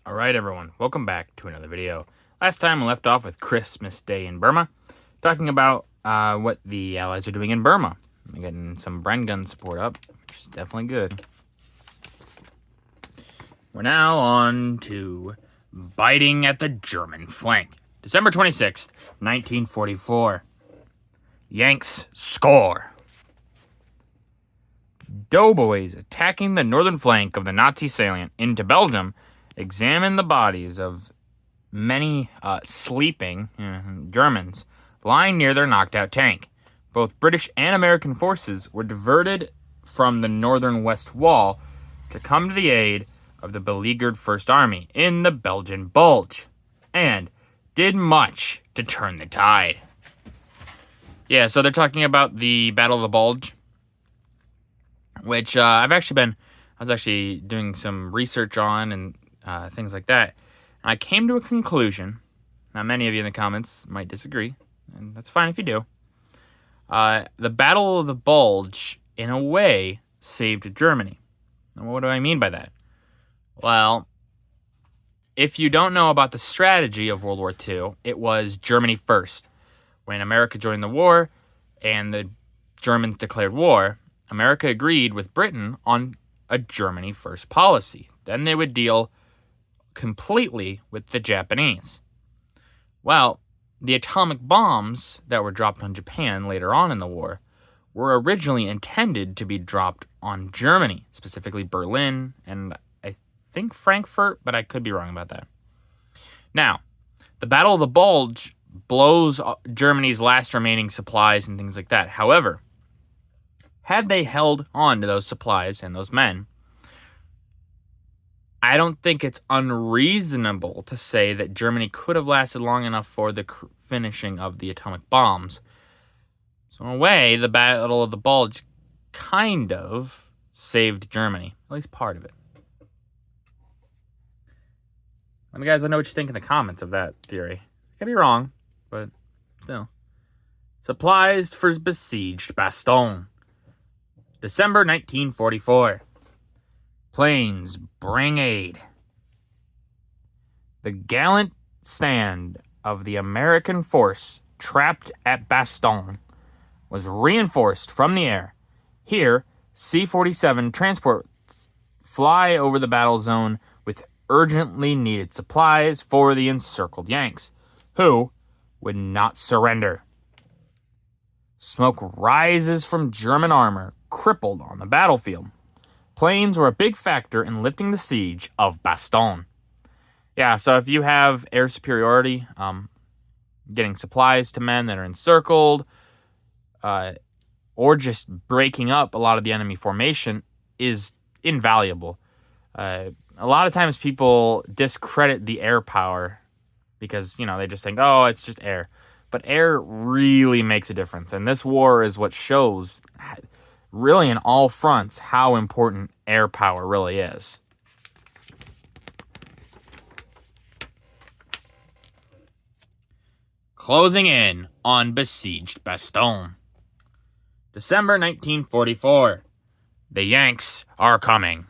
Alright everyone, welcome back to another video. Last time I left off with Christmas Day in Burma, talking about what the Allies are doing in Burma. They're getting some Bren gun support up, which is definitely good. We're now on to biting at the German flank. December 26th, 1944. Yanks score. Doughboys attacking the northern flank of the Nazi salient into Belgium examined the bodies of many sleeping Germans lying near their knocked-out tank. Both British and American forces were diverted from the northern West Wall to come to the aid of the beleaguered First Army in the Belgian Bulge, and did much to turn the tide. Yeah, so they're talking about the Battle of the Bulge, which I was actually doing some research on and things like that. And I came to a conclusion. Now, many of you in the comments might disagree, and that's fine if you do. The Battle of the Bulge, in a way, saved Germany. And what do I mean by that? Well, if you don't know about the strategy of World War II, it was Germany first. When America joined the war and the Germans declared war, America agreed with Britain on a Germany first policy. Then they would deal completely with the Japanese. Well, the atomic bombs that were dropped on Japan later on in the war were originally intended to be dropped on Germany, specifically Berlin and I think Frankfurt, but I could be wrong about that. Now, the Battle of the Bulge blows Germany's last remaining supplies and things like that. However, had they held on to those supplies and those men, I don't think it's unreasonable to say that Germany could have lasted long enough for the finishing of the atomic bombs. So in a way, the Battle of the Bulge kind of saved Germany, at least part of it. Let me guys know what you think in the comments of that theory. I could be wrong, but still. Supplies for besieged Bastogne. December 1944. Planes bring aid. The gallant stand of the American force trapped at Bastogne was reinforced from the air. Here, C-47 transports fly over the battle zone with urgently needed supplies for the encircled Yanks, who would not surrender. Smoke rises from German armor crippled on the battlefield. Planes were a big factor in lifting the siege of Bastogne. Yeah, so if you have air superiority, getting supplies to men that are encircled, or just breaking up a lot of the enemy formation is invaluable. A lot of times people discredit the air power because, they just think, oh, it's just air. But air really makes a difference, and this war is what shows really in all fronts how important air power really is. Closing in on besieged Bastogne. December 1944. The Yanks are coming.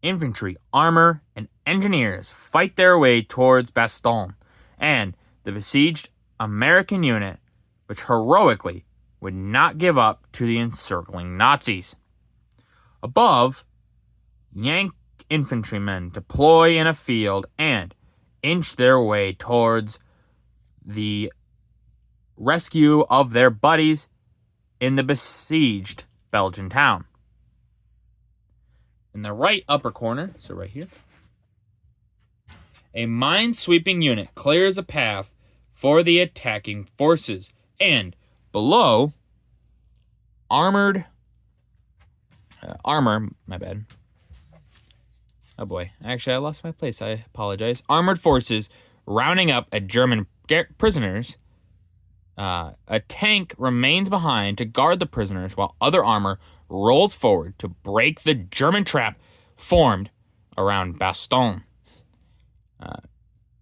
Infantry, armor, and engineers fight their way towards Bastogne, and the besieged American unit, which heroically would not give up to the encircling Nazis. Above, Yank infantrymen deploy in a field and inch their way towards the rescue of their buddies in the besieged Belgian town. In the right upper corner, so right here, a mine-sweeping unit clears a path for the attacking forces, and below, armor, my bad. Oh boy, actually I lost my place, I apologize. Armored forces rounding up a German prisoners. A tank remains behind to guard the prisoners while other armor rolls forward to break the German trap formed around Bastogne.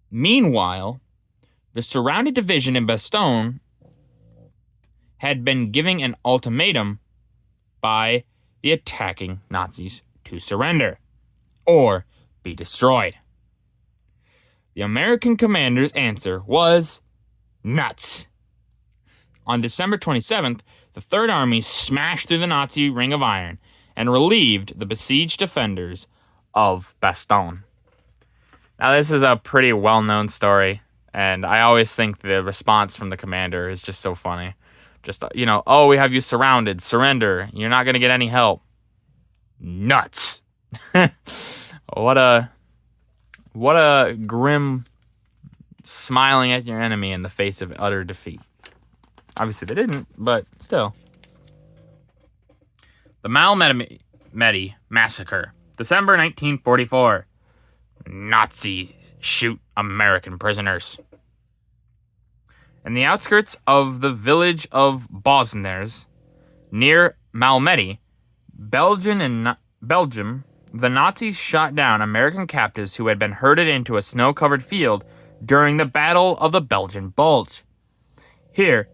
Meanwhile, the surrounded division in Bastogne had been giving an ultimatum by the attacking Nazis to surrender or be destroyed. The American commander's answer was nuts. On December 27th, the Third Army smashed through the Nazi ring of iron and relieved the besieged defenders of Bastogne. Now, this is a pretty well-known story, and I always think the response from the commander is just so funny. Just, oh, we have you surrounded. Surrender. You're not going to get any help. Nuts. What a grim smiling at your enemy in the face of utter defeat. Obviously they didn't, but still. The Malmedy Massacre, December 1944. Nazis shoot American prisoners. In the outskirts of the village of Bosners, near Malmedy, Belgium, the Nazis shot down American captives who had been herded into a snow-covered field during the Battle of the Belgian Bulge. Here,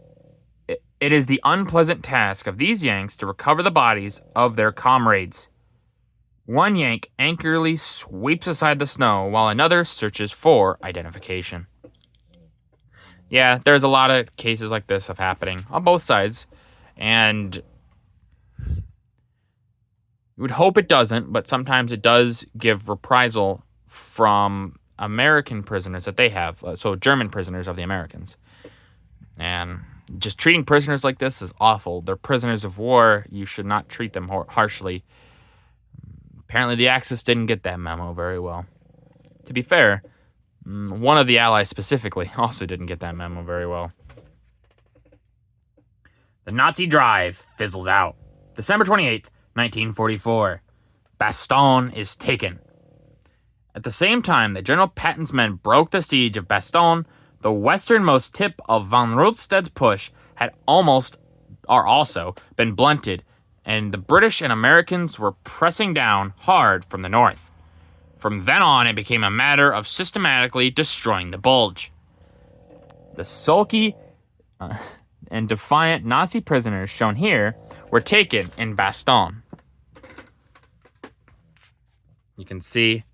it is the unpleasant task of these Yanks to recover the bodies of their comrades. One Yank angrily sweeps aside the snow while another searches for identification. Yeah, there's a lot of cases like this of happening on both sides, and you would hope it doesn't, but sometimes it does give reprisal from American prisoners that they have, so German prisoners of the Americans. And just treating prisoners like this is awful. They're prisoners of war. You should not treat them harshly. Apparently the Axis didn't get that memo very well. To be fair, one of the Allies specifically also didn't get that memo very well. The Nazi drive fizzles out. December 28th, 1944. Bastogne is taken. At the same time that General Patton's men broke the siege of Bastogne, the westernmost tip of von Rundstedt's push had also been blunted, and the British and Americans were pressing down hard from the north. From then on, it became a matter of systematically destroying the Bulge. The sulky and defiant Nazi prisoners shown here were taken in Bastogne. You can see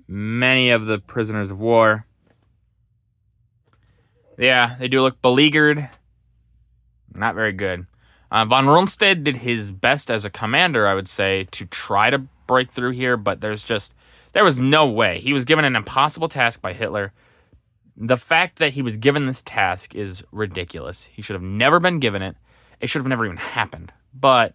many of the prisoners of war. Yeah, they do look beleaguered. Not very good. Von Rundstedt did his best as a commander, I would say, to try to break through here, but there was no way. He was given an impossible task by Hitler. The fact that he was given this task is ridiculous. He should have never been given it. It should have never even happened. But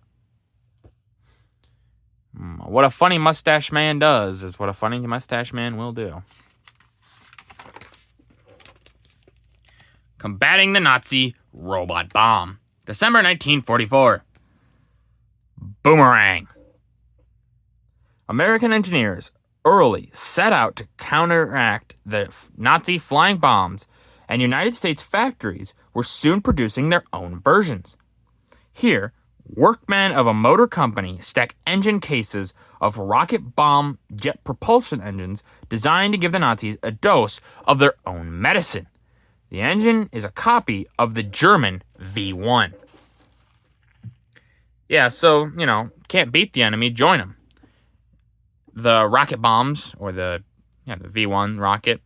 what a funny mustache man does is what a funny mustache man will do. Combating the Nazi robot bomb. December 1944. Boomerang. American engineers early set out to counteract the Nazi flying bombs, and United States factories were soon producing their own versions. Here, workmen of a motor company stack engine cases of rocket bomb jet propulsion engines designed to give the Nazis a dose of their own medicine. The engine is a copy of the German V1. Yeah, so, can't beat the enemy, join them. The rocket bombs, or the V1 rocket,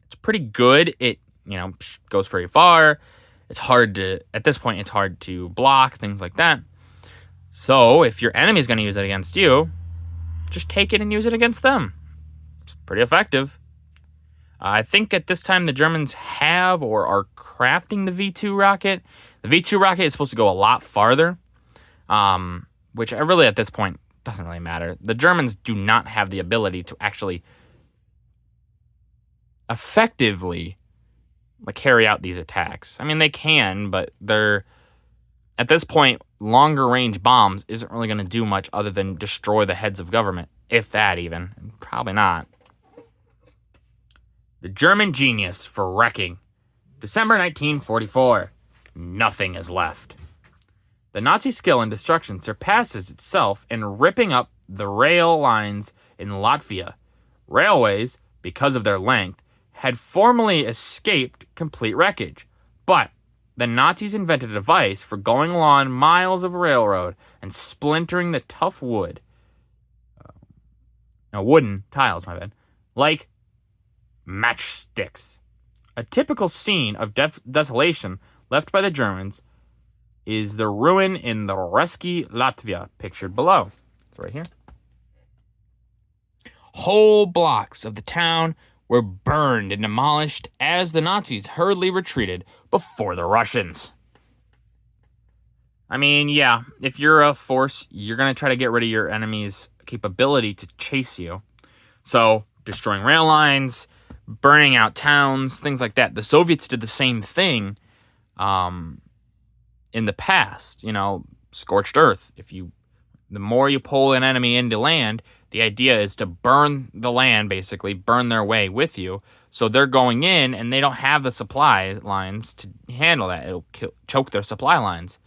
it's pretty good. It, goes very far. At this point, it's hard to block, things like that. So, if your enemy's going to use it against you, just take it and use it against them. It's pretty effective. I think at this time the Germans have or are crafting the V2 rocket. The V2 rocket is supposed to go a lot farther, which really at this point doesn't really matter. The Germans do not have the ability to actually effectively carry out these attacks. I mean, they can, but at this point, longer range bombs isn't really going to do much other than destroy the heads of government, if that even. Probably not. The German genius for wrecking. December 1944. Nothing is left. The Nazi skill in destruction surpasses itself in ripping up the rail lines in Latvia. Railways, because of their length, had formerly escaped complete wreckage, but the Nazis invented a device for going along miles of railroad and splintering the tough wood. No, wooden tiles, my bad. Like matchsticks. A typical scene of desolation left by the Germans is the ruin in the Reski, Latvia, pictured below. It's right here. Whole blocks of the town were burned and demolished as the Nazis hurriedly retreated before the Russians. I mean, yeah, if you're a force, you're going to try to get rid of your enemy's capability to chase you. So, destroying rail lines, burning out towns, things like that. The Soviets did the same thing in the past. You know, scorched earth. The more you pull an enemy into land, the idea is to burn the land, basically, burn their way with you. So they're going in, and they don't have the supply lines to handle that. It'll choke their supply lines.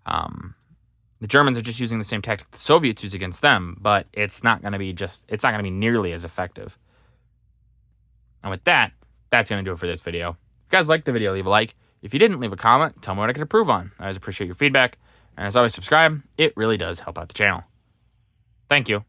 The Germans are just using the same tactic the Soviets use against them, but it's not going to be nearly as effective. And with that, that's going to do it for this video. If you guys liked the video, leave a like. If you didn't, leave a comment. Tell me what I could improve on. I always appreciate your feedback. And as always, subscribe. It really does help out the channel. Thank you.